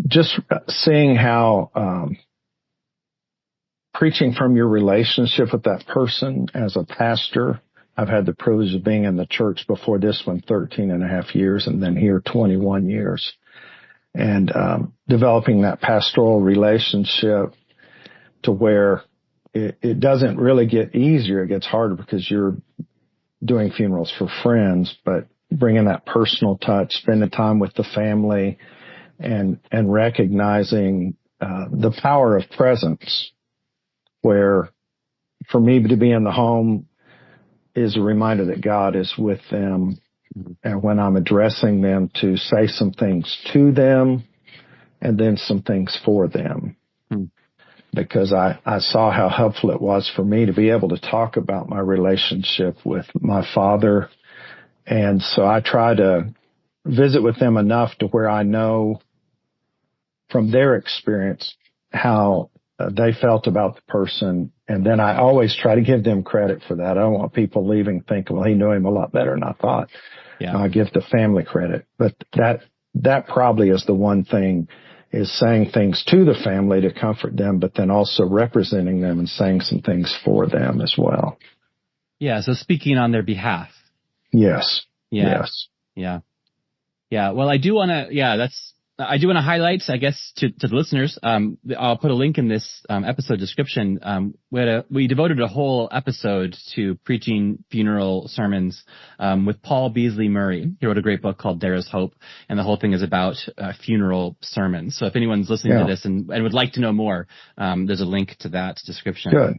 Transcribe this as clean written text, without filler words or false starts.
just seeing how preaching from your relationship with that person as a pastor. I've had the privilege of being in the church before this one 13 and a half years, and then here 21 years. And developing that pastoral relationship to where it doesn't really get easier. It gets harder because you're doing funerals for friends, but bringing that personal touch, spending time with the family, and recognizing the power of presence, where for me to be in the home is a reminder that God is with them. And when I'm addressing them, to say some things to them and then some things for them. Because I saw how helpful it was for me to be able to talk about my relationship with my father. And so I try to visit with them enough to where I know from their experience how they felt about the person. And then I always try to give them credit for that. I don't want people leaving thinking, well, he knew him a lot better than I thought. Yeah. I give the family credit. But that probably is the one thing, is saying things to the family to comfort them, but then also representing them and saying some things for them as well. Yeah, so speaking on their behalf. Yes. Yeah. Yes. Yeah. Yeah. Well, I do want to highlight, I guess, to the listeners. I'll put a link in this episode description. We devoted a whole episode to preaching funeral sermons with Paul Beasley Murray. He wrote a great book called There Is Hope, and the whole thing is about funeral sermons. So if anyone's listening to this and would like to know more, there's a link to that description. Good.